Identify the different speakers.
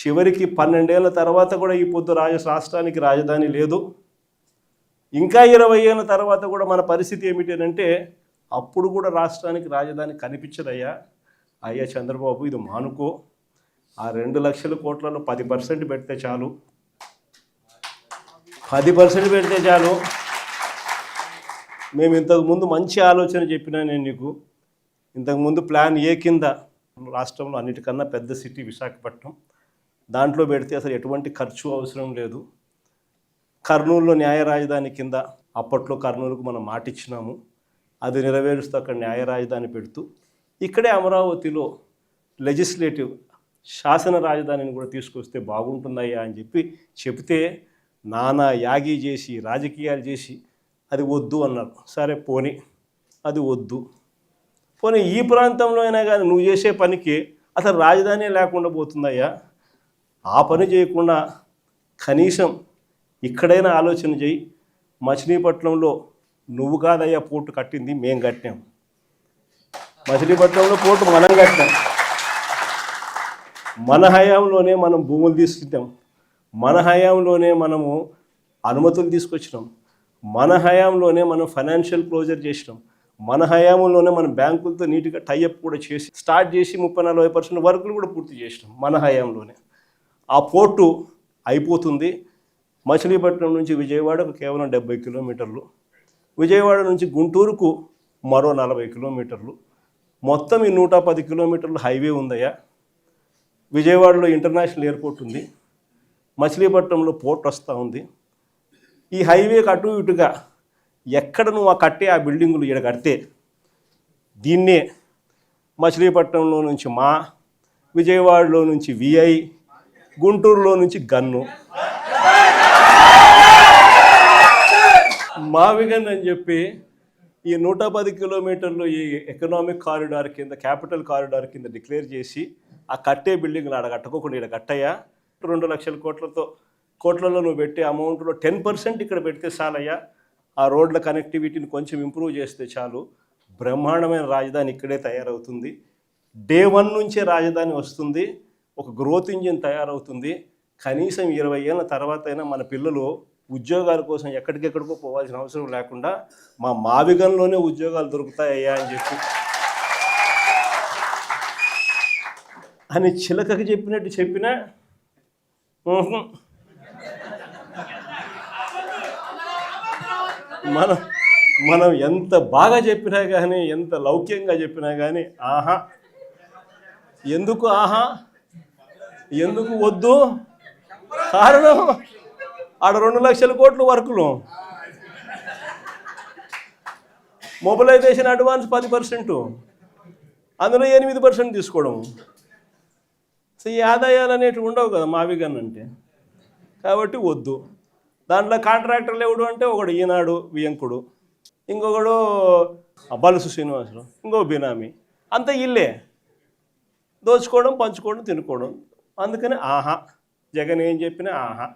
Speaker 1: చివరికి 12 ఏళ్ల తర్వాత కూడా ఈ పొద్దు రాష్ట్రానికి రాజధాని లేదు. ఇంకా 20 ఏళ్ల తర్వాత కూడా మన పరిస్థితి ఏమిటంటే అప్పుడు కూడా రాష్ట్రానికి రాజధాని కనిపించదయ్యా. అయ్యా చంద్రబాబు, ఇది మానుకో. ఆ 2 లక్షల కోట్లలో 10% పెడితే చాలు, 10% పెడితే చాలు. మేము ఇంతకుముందు మంచి ఆలోచన చెప్పినా నేను నీకు. ఇంతకుముందు ప్లాన్ ఏ కింద రాష్ట్రంలో అన్నిటికన్నా పెద్ద సిటీ విశాఖపట్నం, దాంట్లో పెడితే అసలు ఎటువంటి ఖర్చు అవసరం లేదు. కర్నూలులో న్యాయ రాజధాని కింద అప్పట్లో కర్నూలుకు మనం మాటిచ్చినాము, అది నెరవేరుస్తూ అక్కడ న్యాయ రాజధాని పెడుతూ ఇక్కడే అమరావతిలో లెజిస్లేటివ్ శాసన రాజధానిని కూడా తీసుకొస్తే బాగుంటుందయ్యా అని చెప్తే నానా యాగి చేసి రాజకీయాలు చేసి అది వద్దు అన్నారు. సరే పోనీ, అది వద్దు. పోనీ ఈ ప్రాంతంలో అయినా కానీ నువ్వు చేసే పనికి అసలు రాజధాని లేకుండా పోతుందయ్యా. ఆ పని చేయకుండా కనీసం ఇక్కడైనా ఆలోచన చేయి. మచిలీపట్నంలో నువ్వు కాదయ్యా పోర్టు కట్టింది, మేం కట్టాం. మచిలీపట్నంలో పోర్టు మనం కట్టాం. మన హయాంలోనే మనం భూములు తీసుకుంటాం, మన హయాంలోనే మనము అనుమతులు తీసుకొచ్చినాం, మన హయాంలోనే మనం ఫైనాన్షియల్ క్లోజర్ చేసినాం, మన హయాంలోనే మనం బ్యాంకులతో నీట్గా టైఅప్ కూడా చేసి స్టార్ట్ చేసి 30-40% వర్కులు కూడా పూర్తి చేసినాం మన హయాంలోనే. ఆ పోర్టు అయిపోతుంది. మచిలీపట్నం నుంచి విజయవాడకు కేవలం 70 కిలోమీటర్లు, విజయవాడ నుంచి గుంటూరుకు మరో 40 కిలోమీటర్లు, మొత్తం ఈ 110 కిలోమీటర్లు హైవే ఉందయ్యా. విజయవాడలో ఇంటర్నేషనల్ ఎయిర్పోర్ట్ ఉంది, మచిలీపట్నంలో పోర్ట్ వస్తూ ఉంది. ఈ హైవేకి అటు ఇటుగా ఎక్కడ నువ్వు ఆ బిల్డింగులు ఇక్కడ కడితే దీన్నే మచిలీపట్నంలో నుంచి మా, విజయవాడలో నుంచి విఐ, గుంటూరులో నుంచి గన్ను, మావిగన్ అని చెప్పి ఈ 110 కిలోమీటర్లు ఈ ఎకనామిక్ కారిడార్ కింద, క్యాపిటల్ కారిడార్ కింద డిక్లేర్ చేసి ఆ కట్టే బిల్డింగ్లు ఆడ కట్టుకోకుండా ఇక్కడ కట్టయ్యా. 2 లక్షల కోట్లలో నువ్వు పెట్టే అమౌంట్లో 10% ఇక్కడ పెడితే చాలయ్యా. ఆ రోడ్ల కనెక్టివిటీని కొంచెం ఇంప్రూవ్ చేస్తే చాలు, బ్రహ్మాండమైన రాజధాని ఇక్కడే తయారవుతుంది. డే 1 నుంచే రాజధాని వస్తుంది, ఒక గ్రోత్ ఇంజిన్ తయారవుతుంది. కనీసం 20 ఏళ్ళ తర్వాత అయినా మన పిల్లలు ఉద్యోగాల కోసం ఎక్కడికెక్కడికో పోవాల్సిన అవసరం లేకుండా మా మావిగంలోనే ఉద్యోగాలు దొరుకుతాయ్యా అని చిలకకి చెప్పినట్టు చెప్పినా మనం ఎంత బాగా చెప్పినా కానీ, ఎంత లౌక్యంగా చెప్పినా కానీ ఆహా. ఎందుకు ఆహా, ఎందుకు వద్దు? కారణం ఆడ 2 లక్షల కోట్లు వర్కులు, మొబిలైజేషన్ అడ్వాన్స్ 10%, అందులో 8% తీసుకోవడం. సో ఈ ఆదాయాలు అనేటివి ఉండవు కదా మావిగన్ అంటే, కాబట్టి వద్దు. దాంట్లో కాంట్రాక్టర్లు ఎవడు అంటే ఒకడు ఈనాడు వియంకుడు, ఇంకొకడు బలుసు శ్రీనివాసులు, ఇంకో బినామీ, అంతా ఇల్లే దోచుకోవడం, పంచుకోవడం, తినుకోవడం. అందుకని ఆహా, జగన్ ఏం చెప్పినా ఆహా.